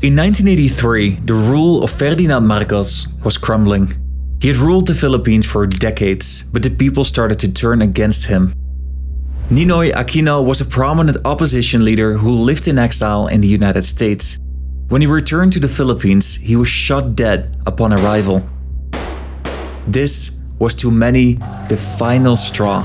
In 1983, the rule of Ferdinand Marcos was crumbling. He had ruled the Philippines for decades, but the people started to turn against him. Ninoy Aquino was a prominent opposition leader who lived in exile in the United States. When he returned to the Philippines, he was shot dead upon arrival. This was to many the final straw.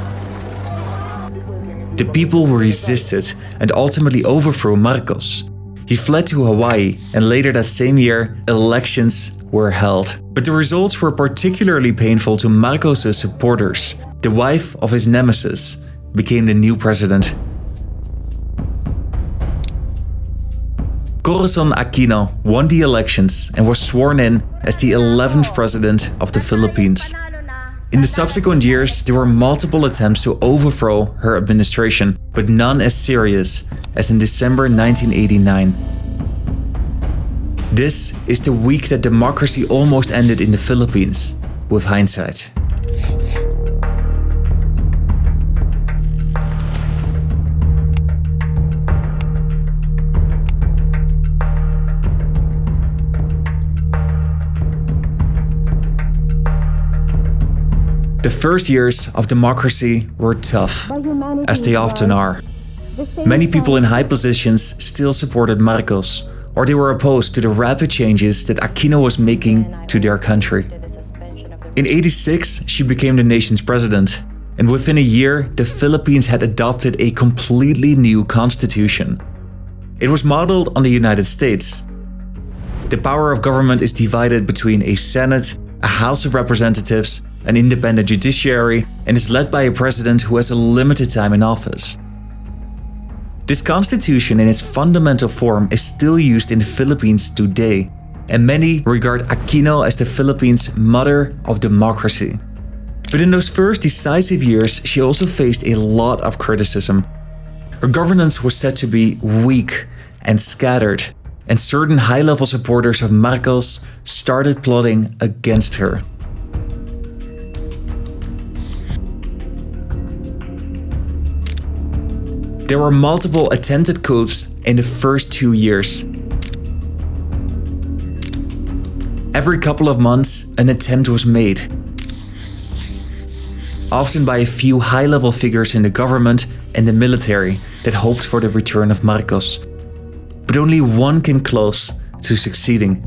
The people resisted and ultimately overthrew Marcos. He fled to Hawaii, and later that same year, elections were held. But the results were particularly painful to Marcos' supporters. The wife of his nemesis became the new president. Corazon Aquino won the elections and was sworn in as the 11th president of the Philippines. In the subsequent years, there were multiple attempts to overthrow her administration, but none as serious as in December 1989. This is the week that democracy almost ended in the Philippines, with hindsight. The first years of democracy were tough, as they often are. Many people in high positions still supported Marcos, or they were opposed to the rapid changes that Aquino was making to their country. In '86, she became the nation's president, and within a year, the Philippines had adopted a completely new constitution. It was modeled on the United States. The power of government is divided between a Senate, a House of Representatives, an independent judiciary, and is led by a president who has a limited time in office. This constitution in its fundamental form is still used in the Philippines today, and many regard Aquino as the Philippines' mother of democracy. But in those first decisive years, she also faced a lot of criticism. Her governance was said to be weak and scattered, and certain high-level supporters of Marcos started plotting against her. There were multiple attempted coups in the first 2 years. Every couple of months, an attempt was made, often by a few high-level figures in the government and the military that hoped for the return of Marcos. But only one came close to succeeding.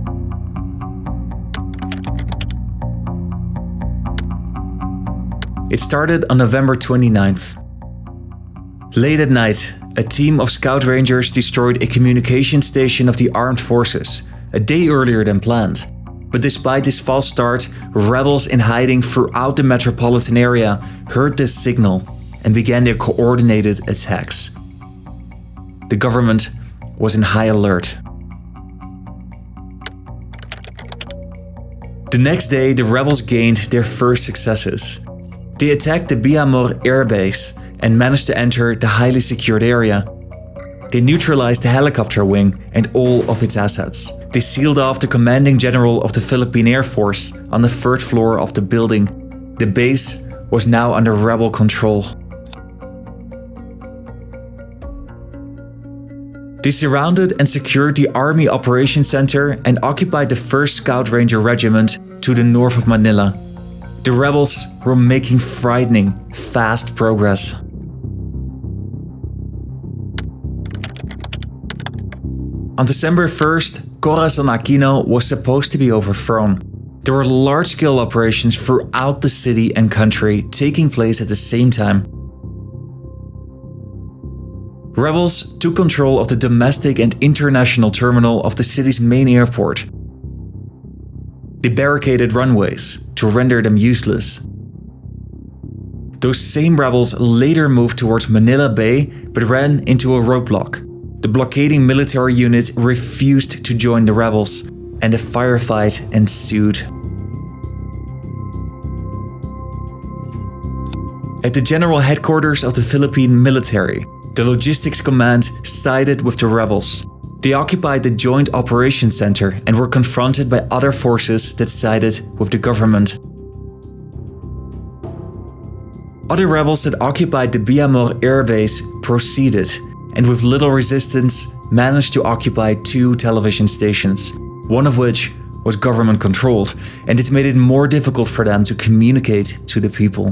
It started on November 29th. Late at night, a team of scout rangers destroyed a communication station of the armed forces, a day earlier than planned. But despite this false start, rebels in hiding throughout the metropolitan area heard this signal and began their coordinated attacks. The government was in high alert. The next day, the rebels gained their first successes. They attacked the Biamor air base and managed to enter the highly secured area. They neutralized the helicopter wing and all of its assets. They sealed off the commanding general of the Philippine Air Force on the 3rd floor of the building. The base was now under rebel control. They surrounded and secured the Army Operations Center and occupied the 1st Scout Ranger Regiment to the north of Manila. The rebels were making frightening, fast progress. On December 1st, Corazon Aquino was supposed to be overthrown. There were large-scale operations throughout the city and country taking place at the same time. Rebels took control of the domestic and international terminal of the city's main airport. They barricaded runways to render them useless. Those same rebels later moved towards Manila Bay but ran into a roadblock. The blockading military unit refused to join the rebels, and a firefight ensued. At the general headquarters of the Philippine military, the logistics command sided with the rebels. They occupied the Joint Operations Center and were confronted by other forces that sided with the government. Other rebels that occupied the Biamor Air Base proceeded, and with little resistance, managed to occupy 2 television stations, one of which was government controlled, and this made it more difficult for them to communicate to the people.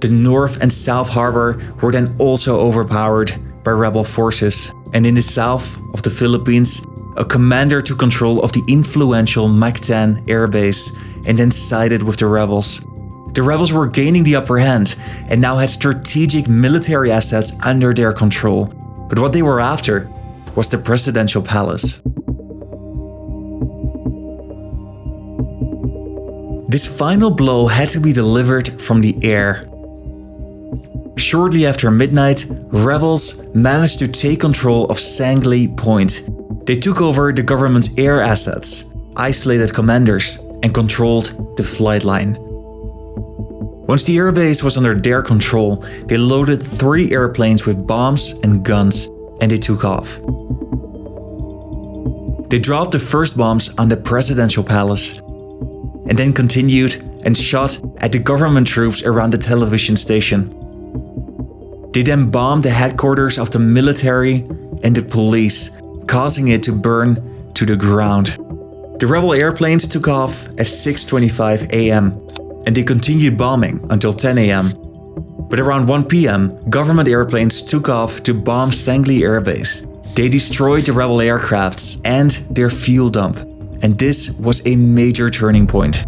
The North and South Harbor were then also overpowered by rebel forces, and in the south of the Philippines, a commander took control of the influential Mactan air base and then sided with the rebels. The rebels were gaining the upper hand and now had strategic military assets under their control. But what they were after was the presidential palace. This final blow had to be delivered from the air. Shortly after midnight, rebels managed to take control of Sangley Point. They took over the government's air assets, isolated commanders, and controlled the flight line. Once the airbase was under their control, they loaded 3 airplanes with bombs and guns, and they took off. They dropped the first bombs on the presidential palace, and then continued and shot at the government troops around the television station. They then bombed the headquarters of the military and the police, causing it to burn to the ground. The rebel airplanes took off at 6:25 a.m. and they continued bombing until 10 a.m. But around 1 p.m., government airplanes took off to bomb Sangley Air Base. They destroyed the rebel aircrafts and their fuel dump, and this was a major turning point.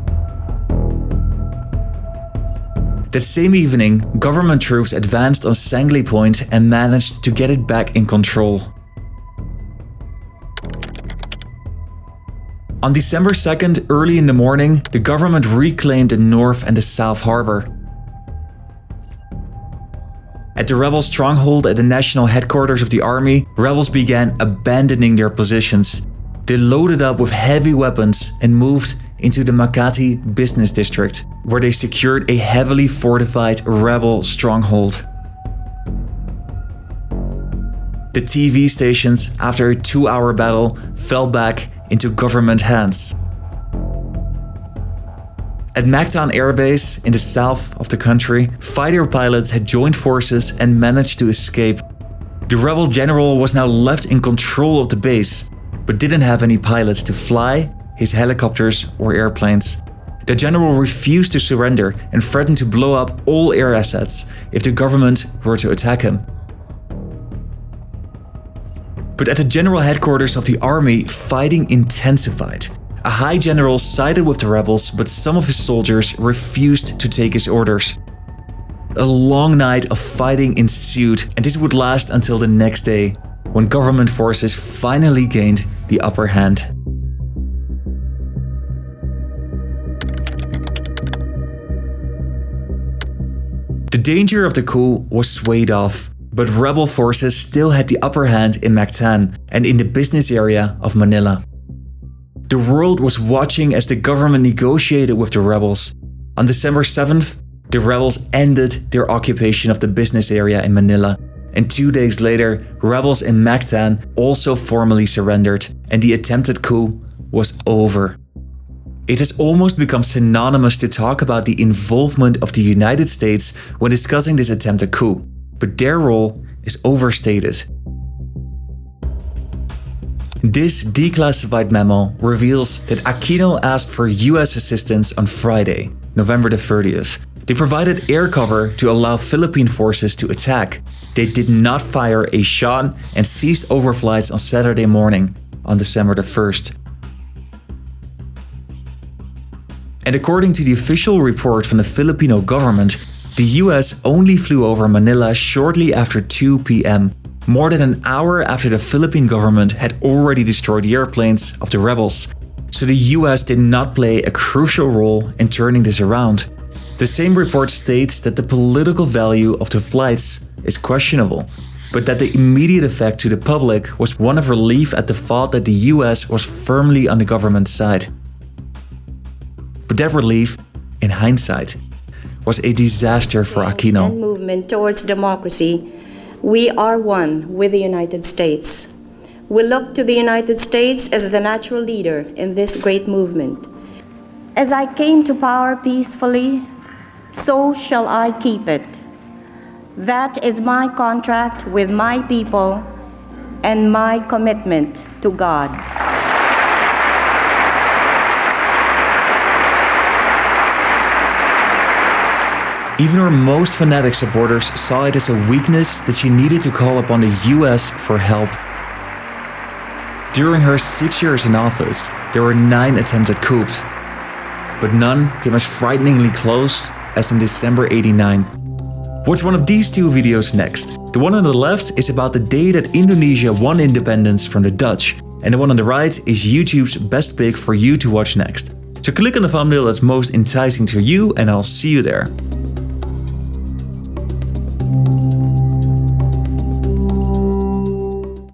That same evening, government troops advanced on Sangley Point and managed to get it back in control. On December 2nd, early in the morning, the government reclaimed the North and the South Harbor. At the rebel stronghold at the national headquarters of the army, rebels began abandoning their positions. They loaded up with heavy weapons and moved into the Makati business district, where they secured a heavily fortified rebel stronghold. The TV stations, after a 2-hour battle, fell back into government hands. At Mactan Air Base in the south of the country, fighter pilots had joined forces and managed to escape. The rebel general was now left in control of the base, but didn't have any pilots to fly his helicopters or airplanes. The general refused to surrender and threatened to blow up all air assets if the government were to attack him. But at the general headquarters of the army, fighting intensified. A high general sided with the rebels, but some of his soldiers refused to take his orders. A long night of fighting ensued, and this would last until the next day, when government forces finally gained the upper hand. The danger of the coup was swayed off, but rebel forces still had the upper hand in Mactan and in the business area of Manila. The world was watching as the government negotiated with the rebels. On December 7th, the rebels ended their occupation of the business area in Manila, and 2 days later, rebels in Mactan also formally surrendered, and the attempted coup was over. It has almost become synonymous to talk about the involvement of the United States when discussing this attempted coup, but their role is overstated. This declassified memo reveals that Aquino asked for US assistance on Friday, November the 30th. They provided air cover to allow Philippine forces to attack. They did not fire a shot and ceased overflights on Saturday morning, on December the 1st. And according to the official report from the Filipino government, the US only flew over Manila shortly after 2 p.m., more than an hour after the Philippine government had already destroyed the airplanes of the rebels. So the US did not play a crucial role in turning this around. The same report states that the political value of the flights is questionable, but that the immediate effect to the public was one of relief at the thought that the US was firmly on the government's side. But that relief, in hindsight, was a disaster for Aquino. Movement towards democracy, we are one with the United States. We look to the United States as the natural leader in this great movement. As I came to power peacefully, so shall I keep it. That is my contract with my people and my commitment to God. Even her most fanatic supporters saw it as a weakness that she needed to call upon the US for help. During her 6 years in office, there were 9 attempted coups, but none came as frighteningly close as in December '89. Watch one of these 2 videos next. The one on the left is about the day that Indonesia won independence from the Dutch, and the one on the right is YouTube's best pick for you to watch next. So click on the thumbnail that's most enticing to you and I'll see you there.